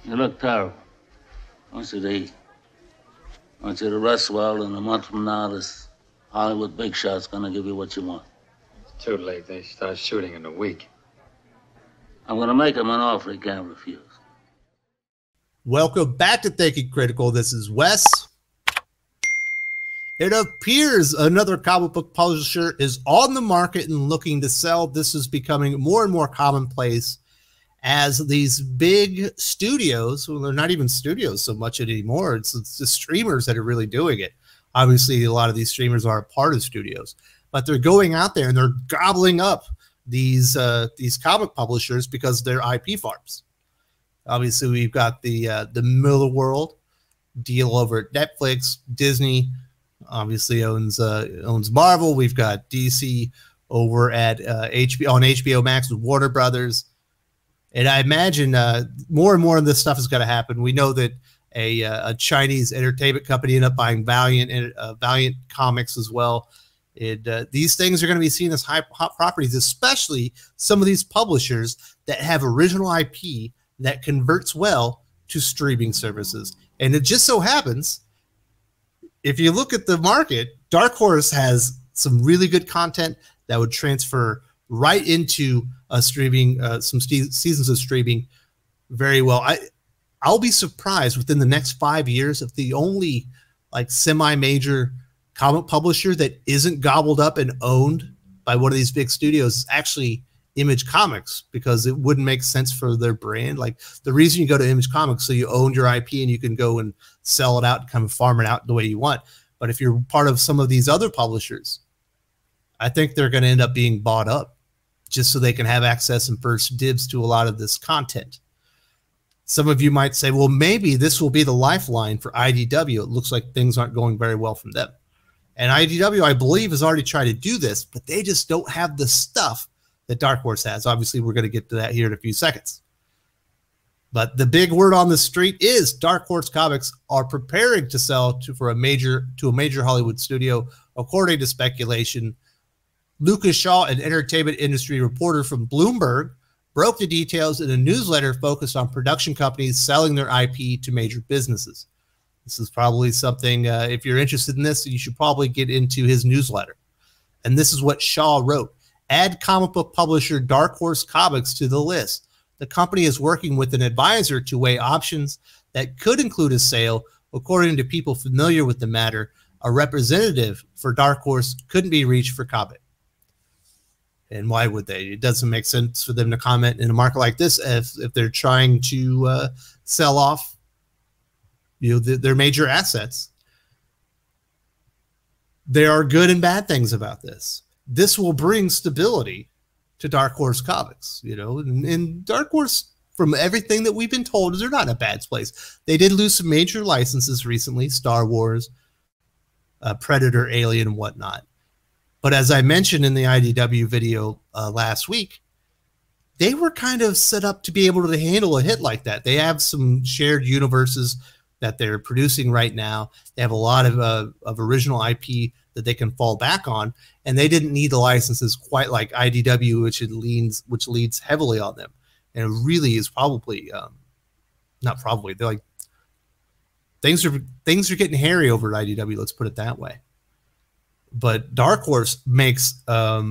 You look terrible. I want you to eat. I want you to rest well, and a month from now, this Hollywood big shot's gonna give you what you want. It's too late. They start shooting in a week. I'm gonna make him an offer he can't refuse. Welcome back to Thinking Critical. This is Wes. It appears another comic book publisher is on the market and looking to sell. This is becoming more and more commonplace as these big studios, well, they're not even studios so much anymore. It's the streamers that are really doing it. Obviously, a lot of these streamers are a part of studios, but they're going out there and they're gobbling up these comic publishers because they're IP farms. Obviously, we've got the Miller World deal over at Netflix. Disney obviously owns Marvel. We've got DC over at HBO on HBO Max with Warner Brothers. And I imagine more and more of this stuff is going to happen. We know that a Chinese entertainment company ended up buying Valiant and Valiant Comics as well. These things are going to be seen as hot properties, especially some of these publishers that have original IP that converts well to streaming services. And it just so happens, if you look at the market, Dark Horse has some really good content that would transfer right into streaming, some seasons of streaming very well. I'll be surprised within the next 5 years if the only like semi-major comic publisher that isn't gobbled up and owned by one of these big studios is actually Image Comics, because it wouldn't make sense for their brand. Like, the reason you go to Image Comics so you own your IP and you can go and sell it out and kind of farm it out the way you want. But if you're part of some of these other publishers, I think they're going to end up being bought up just so they can have access and first dibs to a lot of this content. Some of you might say, well, maybe this will be the lifeline for IDW. It looks like things aren't going very well from them. And IDW, I believe, has already tried to do this, but they just don't have the stuff that Dark Horse has. Obviously, we're going to get to that here in a few seconds. But the big word on the street is Dark Horse Comics are preparing to sell to a major Hollywood studio, according to speculation. Lucas Shaw, an entertainment industry reporter from Bloomberg, broke the details in a newsletter focused on production companies selling their IP to major businesses. This is probably something, if you're interested in this, you should probably get into his newsletter. And this is what Shaw wrote. Add comic book publisher Dark Horse Comics to the list. The company is working with an advisor to weigh options that could include a sale. According to people familiar with the matter, a representative for Dark Horse couldn't be reached for comment. And why would they? It doesn't make sense for them to comment in a market like this if they're trying to sell off, their major assets. There are good and bad things about this. This will bring stability to Dark Horse Comics, and Dark Horse, from everything that we've been told, is they're not in a bad place. They did lose some major licenses recently, Star Wars, Predator, Alien, and whatnot. But as I mentioned in the IDW video last week, they were kind of set up to be able to handle a hit like that. They have some shared universes that they're producing right now. They have a lot of original IP that they can fall back on, and they didn't need the licenses quite like IDW, which leads heavily on them, and it really is probably not probably. They're like things are getting hairy over at IDW. Let's put it that way. But Dark Horse makes a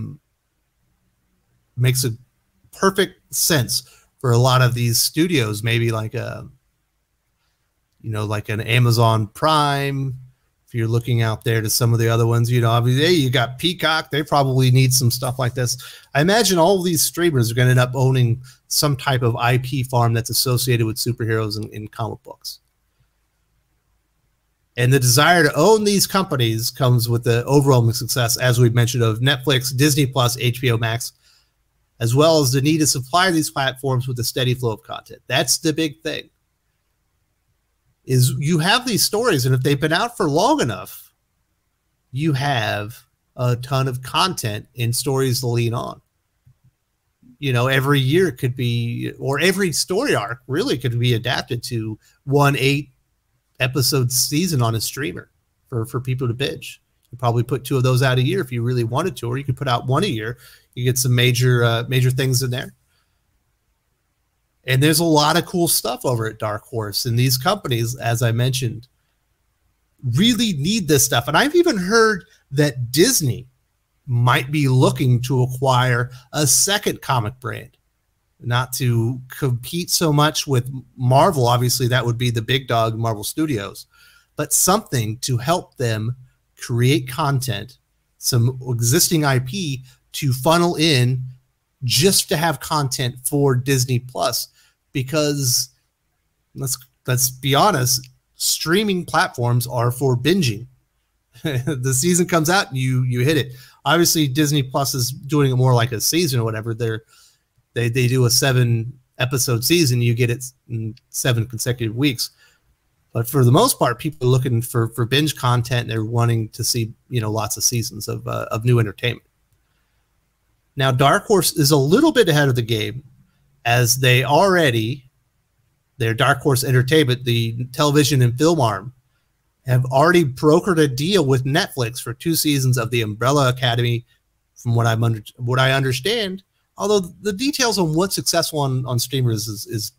perfect sense for a lot of these studios, maybe like like an Amazon Prime. If you're looking out there to some of the other ones, obviously, hey, you got Peacock. They probably need some stuff like this. I imagine all of these streamers are going to end up owning some type of IP farm that's associated with superheroes in comic books. And the desire to own these companies comes with the overwhelming success, as we've mentioned, of Netflix, Disney Plus, HBO Max, as well as the need to supply these platforms with a steady flow of content. That's the big thing. Is you have these stories, and if they've been out for long enough, you have a ton of content and stories to lean on. Every year could be, or every story arc really could be adapted to 1 8-episode season on a streamer for people to binge. You probably put 2 of those out a year if you really wanted to, or you could put out 1 a year. You get some major things in there. And there's a lot of cool stuff over at Dark Horse. And these companies, as I mentioned, really need this stuff. And I've even heard that Disney might be looking to acquire a second comic brand, not to compete so much with Marvel. Obviously, that would be the big dog, Marvel Studios, but something to help them create content, some existing IP to funnel in just to have content for Disney Plus. Because let's be honest, streaming platforms are for binging. The season comes out and you hit it. Obviously, Disney Plus is doing it more like a season or whatever. They do a 7-episode season. You get it in 7 consecutive weeks. But for the most part, people are looking for binge content. They're wanting to see, you know, lots of seasons of new entertainment. Now, Dark Horse is a little bit ahead of the game, as their Dark Horse Entertainment, the television and film arm, have already brokered a deal with Netflix for 2 seasons of the Umbrella Academy, from what I understand. Although the details on what's successful on streamers is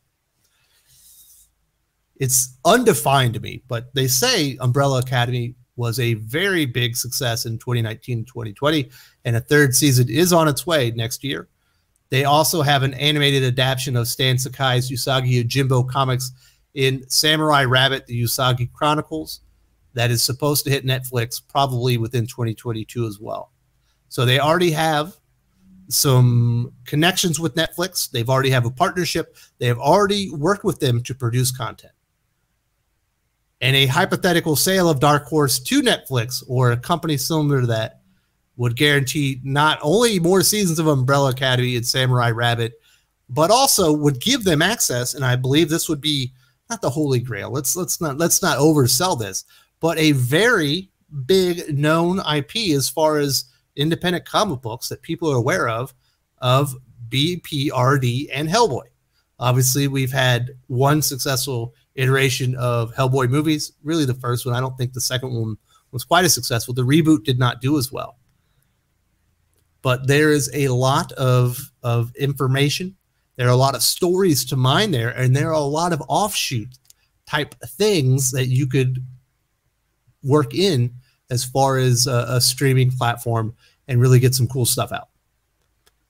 it's undefined to me, but they say Umbrella Academy was a very big success in 2019 and 2020, and a 3rd season is on its way next year. They also have an animated adaptation of Stan Sakai's Usagi Yojimbo comics in Samurai Rabbit, the Usagi Chronicles, that is supposed to hit Netflix probably within 2022 as well. So they already have some connections with Netflix. They've already have a partnership. They have already worked with them to produce content. And a hypothetical sale of Dark Horse to Netflix or a company similar to that would guarantee not only more seasons of Umbrella Academy and Samurai Rabbit, but also would give them access. And I believe this would be not the holy grail. Let's not oversell this, but a very big known IP as far as independent comic books that people are aware of BPRD and Hellboy. Obviously, we've had one successful iteration of Hellboy movies, really the first one. I don't think the second one was quite as successful. The reboot did not do as well. But there is a lot of information. There are a lot of stories to mine there, and there are a lot of offshoot type things that you could work in as far as a streaming platform and really get some cool stuff out.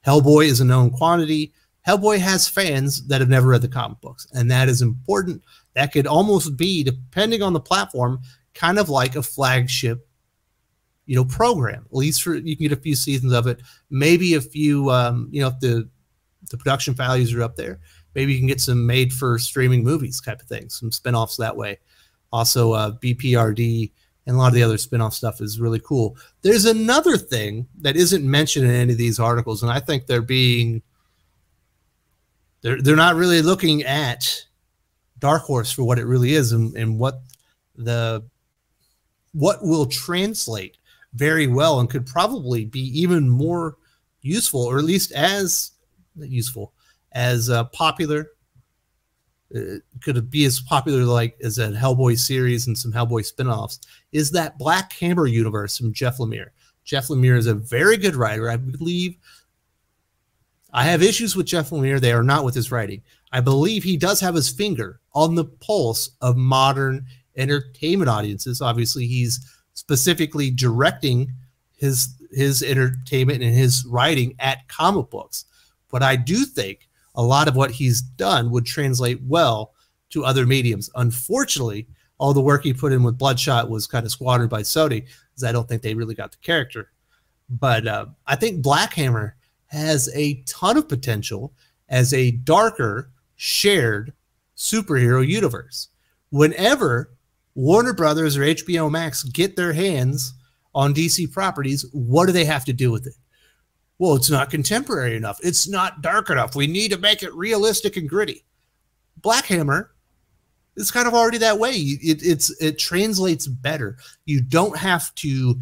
Hellboy is a known quantity. Hellboy has fans that have never read the comic books, and that is important. That could almost be, depending on the platform, kind of like a flagship, you know, program. At least for you can get a few seasons of it, maybe a few, you know, if the production values are up there, maybe you can get some made for streaming movies type of things, some spinoffs that way. Also, BPRD and a lot of the other spinoff stuff is really cool. There's another thing that isn't mentioned in any of these articles, and I think they're not really looking at Dark Horse for what it really is and what will translate very well and could probably be even more useful, or at least as useful as popular. Could it be as popular like as a Hellboy series and some Hellboy spinoffs, is that Black Hammer universe from Jeff Lemire. Jeff Lemire is a very good writer. I believe I have issues with Jeff Lemire. They are not with his writing. I believe he does have his finger on the pulse of modern entertainment audiences. Obviously, he's specifically directing his entertainment and his writing at comic books. But I do think a lot of what he's done would translate well to other mediums. Unfortunately, all the work he put in with Bloodshot was kind of squandered by Sony, because I don't think they really got the character. But I think Black Hammer has a ton of potential as a darker, shared superhero universe. Whenever Warner Brothers or HBO Max get their hands on DC properties, what do they have to do with it? Well, it's not contemporary enough. It's not dark enough. We need to make it realistic and gritty. Black Hammer is kind of already that way. It translates better. You don't have to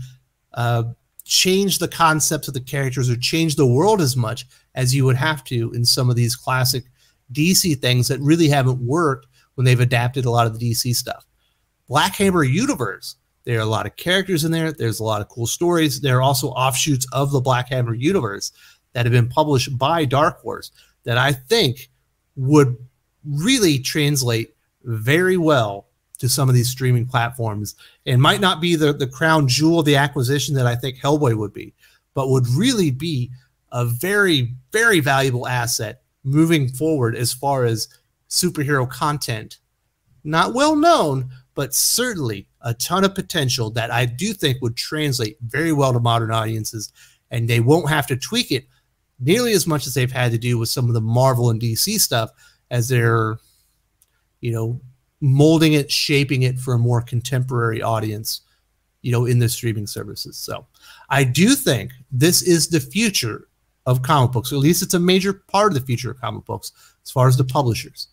change the concepts of the characters or change the world as much as you would have to in some of these classic DC things that really haven't worked when they've adapted a lot of the DC stuff. Black Hammer universe, there are a lot of characters in there. There's a lot of cool stories. There are also offshoots of the Black Hammer universe that have been published by Dark Horse that I think would really translate very well to some of these streaming platforms, and might not be the crown jewel of the acquisition that I think Hellboy would be, but would really be a very, very valuable asset moving forward as far as superhero content. Not well known, but certainly a ton of potential that I do think would translate very well to modern audiences, and they won't have to tweak it nearly as much as they've had to do with some of the Marvel and DC stuff, as they're, molding it, shaping it for a more contemporary audience, in the streaming services. So I do think this is the future of comic books, or at least it's a major part of the future of comic books as far as the publishers.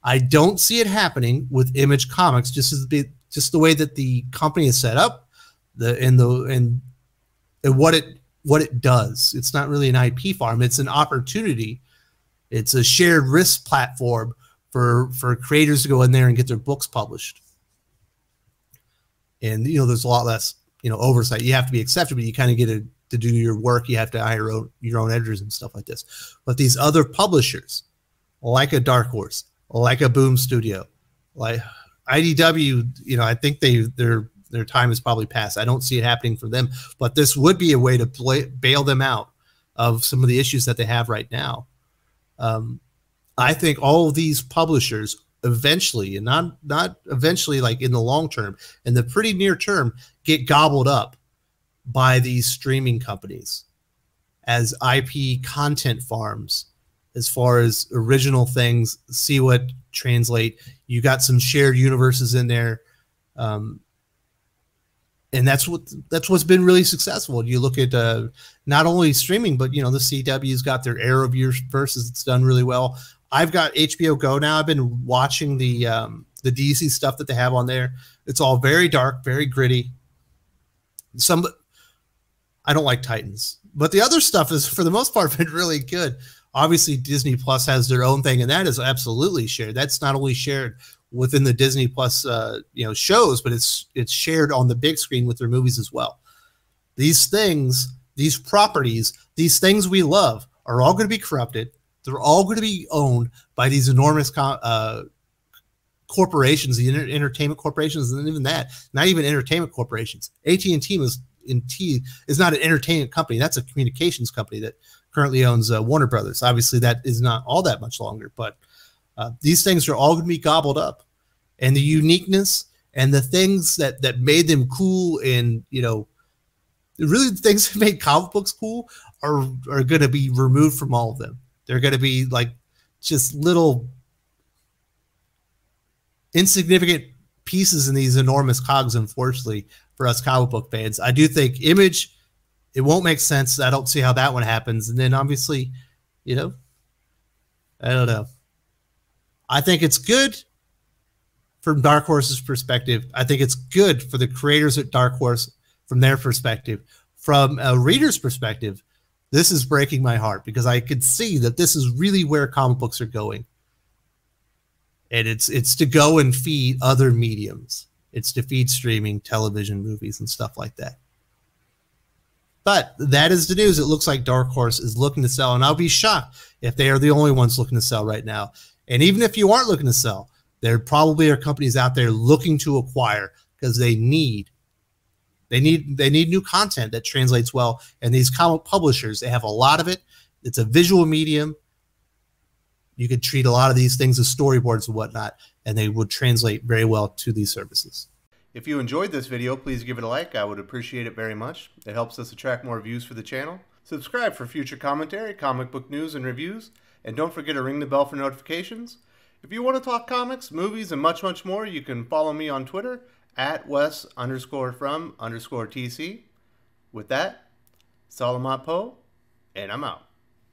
I don't see it happening with Image Comics, just the way that the company is set up, and what it does. It's not really an IP farm. It's an opportunity. It's a shared risk platform for creators to go in there and get their books published. And, there's a lot less, oversight. You have to be accepted, but you kind of get to do your work. You have to hire your own editors and stuff like this. But these other publishers, like a Dark Horse, like a Boom Studio, like IDW, I think their time is probably past. I don't see it happening for them, but this would be a way to bail them out of some of the issues that they have right now. I think all of these publishers eventually, and not eventually like in the long term, in the pretty near term, get gobbled up by these streaming companies as IP content farms, as far as original things, see what translate. You got some shared universes in there. And that's what's been really successful. You look at not only streaming, but the CW's got their Arrowverse. It's done really well. I've got HBO Go now. I've been watching the DC stuff that they have on there. It's all very dark, very gritty. I don't like Titans, but the other stuff is for the most part been really good. Obviously, Disney Plus has their own thing, and that is absolutely shared. That's not only shared within the Disney Plus shows, but it's shared on the big screen with their movies as well. These things, these properties, these things we love are all going to be corrupted. They're all going to be owned by these enormous corporations, the entertainment corporations, and even that, not even entertainment corporations. AT&T is not an entertainment company. That's a communications company that currently owns Warner Brothers. Obviously, that is not all that much longer, but these things are all going to be gobbled up, and the uniqueness and the things that made them cool, and really the things that made comic books cool are going to be removed from all of them. They're going to be like just little insignificant pieces in these enormous cogs, unfortunately, for us comic book fans. I do think Image, it won't make sense. I don't see how that one happens. And then obviously, I don't know. I think it's good from Dark Horse's perspective. I think it's good for the creators at Dark Horse from their perspective. From a reader's perspective, this is breaking my heart, because I could see that this is really where comic books are going. And it's to go and feed other mediums. It's to feed streaming, television, movies, and stuff like that. But that is the news. It looks like Dark Horse is looking to sell, and I'll be shocked if they are the only ones looking to sell right now. And even if you aren't looking to sell, there probably are companies out there looking to acquire, because they need new content that translates well. And these comic publishers, they have a lot of it. It's a visual medium. You could treat a lot of these things as storyboards and whatnot, and they would translate very well to these services. If you enjoyed this video, please give it a like. I would appreciate it very much. It helps us attract more views for the channel. Subscribe for future commentary, comic book news, and reviews. And don't forget to ring the bell for notifications. If you want to talk comics, movies, and much, much more, you can follow me on Twitter at Wes_from_TC. With that, Salamat Po, and I'm out.